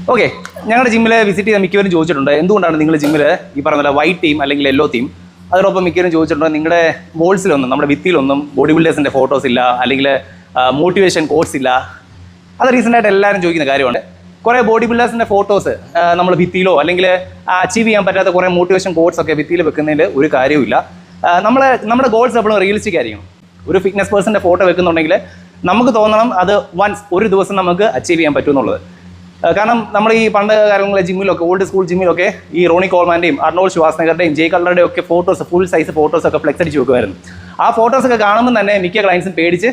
Okay, ഞങ്ങളുടെ ജിമ്മിൽ visit ചെയ്ത മിക്കവരും ചോദിച്ചിട്ടുണ്ട് എന്തുകൊണ്ടാണ് നിങ്ങൾ ജിമ്മിൽ ഈ പറഞ്ഞ വൈറ്റ് ടീം അല്ലെങ്കിൽ യെല്ലോ ടീം. അതോടൊപ്പം മിക്കവരും ചോദിച്ചിട്ടുണ്ട് നിങ്ങളുടെ വോൾസിലൊന്നും നമ്മുടെ ഭിത്തിയിലൊന്നും ബോഡി ബിൽഡേഴ്സിൻ്റെ ഫോട്ടോസ് ഇല്ല, അല്ലെങ്കിൽ മോട്ടിവേഷൻ കോഴ്സ് ഇല്ല. അത് റീസെൻ്റായിട്ട് എല്ലാവരും ചോദിക്കുന്ന കാര്യമാണ്. കുറേ ബോഡി ബിൽഡേഴ്സിൻ്റെ ഫോട്ടോസ് നമ്മൾ ഭിത്തിയിലോ അല്ലെങ്കിൽ അച്ചീവ് ചെയ്യാൻ പറ്റാത്ത കുറേ മോട്ടിവേഷൻ കോഴ്സ് ഒക്കെ ഭിത്തിയിൽ വെക്കുന്നതിൽ ഒരു കാര്യവുമില്ല. നമ്മുടെ ഗോൾസ് എപ്പോഴും റിയലിസ്റ്റിക് ആയിരിക്കും. ഒരു ഫിറ്റ്നസ് പേഴ്സൻ്റെ ഫോട്ടോ വെക്കുന്നുണ്ടെങ്കിൽ നമുക്ക് തോന്നണം അത് വൺസ് ഒരു ദിവസം നമുക്ക് അച്ചീവ് ചെയ്യാൻ പറ്റുമെന്നുള്ളത്. കാരണം നമ്മൾ ഈ പണ്ട് കാലങ്ങളിലെ ജിമ്മിലൊക്കെ ഓൾഡ് സ്കൂൾ ജിമ്മിലൊക്കെ ഈ റോണി കോൾമാൻ്റെയും അർണോൾഡ് ഷ്വാസ്നഗറുടെയും ജയ് കട്ലറുടെയും ഒക്കെ ഫോട്ടോസ്, ഫുൾ സൈസ് ഫോട്ടോസൊക്കെ ഫ്ലെക്സ് അടിച്ച് വെക്കുമായിരുന്നു. ആ ഫോട്ടോസൊക്കെ കാണുമ്പോൾ തന്നെ മിക്ക ക്ലയൻസും പേടിച്ച്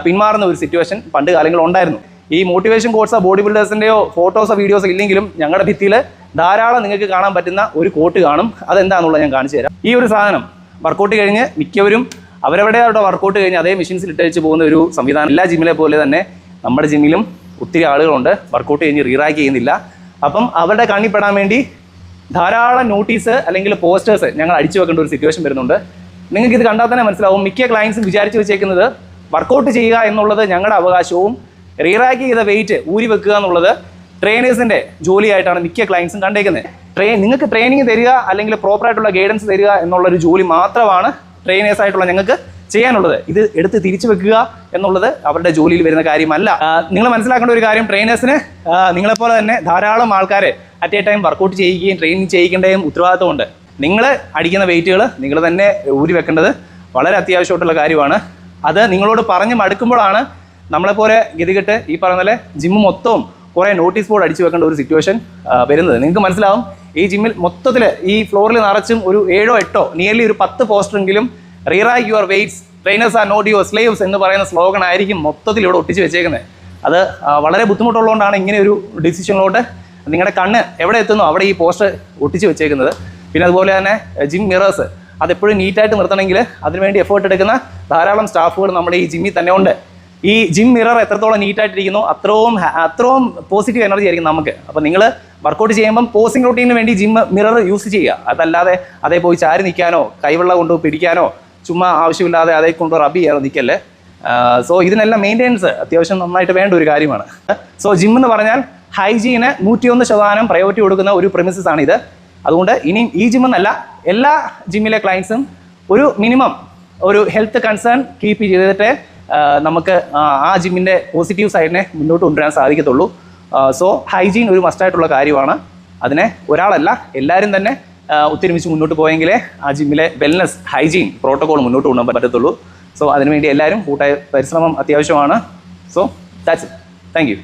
പിന്മാറുന്ന ഒരു സിറ്റുവേഷൻ പണ്ട് കാലങ്ങളുണ്ടായിരുന്നു. ഈ മോട്ടിവേഷൻ കോഴ്സോ ബോഡി ബിൽഡേഴ്സിൻ്റെയോ ഫോട്ടോസോ വീഡിയോസോ ഇല്ലെങ്കിലും ഞങ്ങളുടെ ഭിത്തിയിൽ ധാരാളം നിങ്ങൾക്ക് കാണാൻ പറ്റുന്ന ഒരു കോട്ട് കാണും. അതെന്താണെന്നുള്ളത് ഞാൻ കാണിച്ചു തരാം. ഈ ഒരു സാധനം വർക്കൗട്ട് കഴിഞ്ഞ് മിക്കവരും അവരവരുടെ വർക്കൗട്ട് കഴിഞ്ഞ് അതേ മെഷീൻസിൽ ഇട്ടഴിച്ച് പോകുന്ന ഒരു സംവിധാനം. എല്ലാ ജിമ്മിലെ പോലെ തന്നെ നമ്മുടെ ജിമ്മിലും ഒത്തിരി ആളുകളുണ്ട് വർക്കൗട്ട് കഴിഞ്ഞ് റീറാക്ക് ചെയ്യുന്നില്ല. അപ്പം അവരുടെ കണ്ണിപ്പെടാൻ വേണ്ടി ധാരാളം നോട്ടീസ് അല്ലെങ്കിൽ പോസ്റ്റേഴ്സ് ഞങ്ങൾ അടിച്ചു വെക്കേണ്ട ഒരു സിറ്റുവേഷൻ വരുന്നുണ്ട്. നിങ്ങൾക്ക് ഇത് കണ്ടാൽ തന്നെ മനസ്സിലാവും. മിക്ക ക്ലയൻസും വിചാരിച്ച് വെച്ചേക്കുന്നത് വർക്കൗട്ട് ചെയ്യുക എന്നുള്ളത് ഞങ്ങളുടെ അവകാശവും റീറാക്ക് ചെയ്ത വെയിറ്റ് ഊരി വെക്കുക എന്നുള്ളത് ട്രെയിനേഴ്സിൻ്റെ ജോലിയായിട്ടാണ് മിക്ക ക്ലയൻസും കണ്ടേക്കുന്നത്. നിങ്ങൾക്ക് ട്രെയിനിങ് തരിക അല്ലെങ്കിൽ പ്രോപ്പറായിട്ടുള്ള ഗൈഡൻസ് തരിക എന്നുള്ളൊരു ജോലി മാത്രമാണ് ട്രെയിനേഴ്സായിട്ടുള്ള ഞങ്ങൾക്ക് ചെയ്യാനുള്ളത്. ഇത് എടുത്ത് തിരിച്ചു വെക്കുക എന്നുള്ളത് അവരുടെ ജോലിയിൽ വരുന്ന കാര്യമല്ല. നിങ്ങൾ മനസ്സിലാക്കേണ്ട ഒരു കാര്യം, ട്രെയിനേഴ്സിന് നിങ്ങളെപ്പോലെ തന്നെ ധാരാളം ആൾക്കാരെ അറ്റ് എ ടൈം വർക്കൗട്ട് ചെയ്യിക്കുകയും ട്രെയിനിങ് ചെയ്യിക്കേണ്ടതും ഉത്തരവാദിത്വമുണ്ട്. നിങ്ങൾ അടിക്കുന്ന വെയിറ്റുകൾ നിങ്ങൾ തന്നെ ഊരി വെക്കേണ്ടത് വളരെ അത്യാവശ്യമായിട്ടുള്ള കാര്യമാണ്. അത് നിങ്ങളോട് പറഞ്ഞ് മടുക്കുമ്പോഴാണ് നമ്മളെപ്പോലെ ഗതികെട്ട് ഈ പറഞ്ഞ പോലെ ജിമ്മ് മൊത്തവും കുറേ നോട്ടീസ് ബോർഡ് അടിച്ചു വെക്കേണ്ട ഒരു സിറ്റുവേഷൻ വരുന്നത്. നിങ്ങൾക്ക് മനസ്സിലാവും. ഈ ജിമ്മിൽ മൊത്തത്തിൽ ഈ ഫ്ലോറിൽ നിറച്ചും ഒരു 7-8 നിയർലി ഒരു 10 പോസ്റ്ററെങ്കിലും rerack your weights, trainers are not your slaves എന്ന് പറയുന്ന സ്ലോഗൻ ആയിരിക്കും മൊത്തത്തിൽ ഇവിടെ ഒട്ടിച്ച് വെച്ചേക്കുന്നത്. അത് വളരെ ബുദ്ധിമുട്ടുള്ളതുകൊണ്ടാണ് ഇങ്ങനെ ഒരു ഡിസിഷനിലോട്ട് നിങ്ങളുടെ കണ്ണ് എവിടെ എത്തുന്നു അവിടെ ഈ പോസ്റ്റർ ഒട്ടിച്ച് വെച്ചേക്കുന്നത്. പിന്നെ അതുപോലെ തന്നെ ജിം മിറേഴ്സ് അതെപ്പോഴും നീറ്റായിട്ട് നിർത്തണമെങ്കിൽ അതിനുവേണ്ടി എഫേർട്ട് എടുക്കുന്ന ധാരാളം സ്റ്റാഫുകൾ നമ്മുടെ ഈ ജിമ്മിൽ തന്നെ ഉണ്ട്. ഈ ജിം മിറർ എത്രത്തോളം നീറ്റായിട്ടിരിക്കുന്നു അത്രയും പോസിറ്റീവ് എനർജി ആയിരിക്കും നമുക്ക്. അപ്പോൾ നിങ്ങൾ വർക്കൗട്ട് ചെയ്യുമ്പം പോസിംഗ് റൂട്ടീന് വേണ്ടി ജിം മിറർ യൂസ് ചെയ്യുക. അതല്ലാതെ അതേ പോയി ചാരി നിൽക്കാനോ കൈവെള്ളം കൊണ്ട് പിടിക്കാനോ ചുമ്മാ ആവശ്യമില്ലാതെ അതേ കൊണ്ട് റബ് ചെയ്യാനോ നിൽക്കല്ലേ. സോ ഇതിനെല്ലാം മെയിൻ്റെനൻസ് അത്യാവശ്യം നന്നായിട്ട് വേണ്ട ഒരു കാര്യമാണ്. സോ ജിം എന്ന് പറഞ്ഞാൽ ഹൈജീന് 101% പ്രയോറിറ്റി കൊടുക്കുന്ന ഒരു പ്രിമിസസ് ആണിത്. അതുകൊണ്ട് ഇനിയും ഈ ജിമ്മെന്നല്ല എല്ലാ ജിമ്മിലെ ക്ലയൻസും ഒരു മിനിമം ഒരു ഹെൽത്ത് കൺസേൺ കീപ്പ് ചെയ്തിട്ട് നമുക്ക് ആ ജിമ്മിൻ്റെ പോസിറ്റീവ് സൈഡിനെ മുന്നോട്ട് കൊണ്ടുവരാൻ സാധിക്കത്തുള്ളൂ. സോ ഹൈജീൻ ഒരു മസ്റ്റായിട്ടുള്ള കാര്യമാണ്. അതിനെ ഒരാളല്ല എല്ലാവരും തന്നെ ഒത്തൊരുമിച്ച് മുന്നോട്ട് പോയെങ്കിലേ ആ ജിമ്മിലെ വെൽനസ് ഹൈജീൻ പ്രോട്ടോകോൾ മുന്നോട്ട് കൊണ്ടുപോകാൻ പറ്റത്തുള്ളൂ. സോ അതിനുവേണ്ടി എല്ലാവരും കൂട്ടായ പരിശ്രമം അത്യാവശ്യമാണ്. So that's it. Thank you.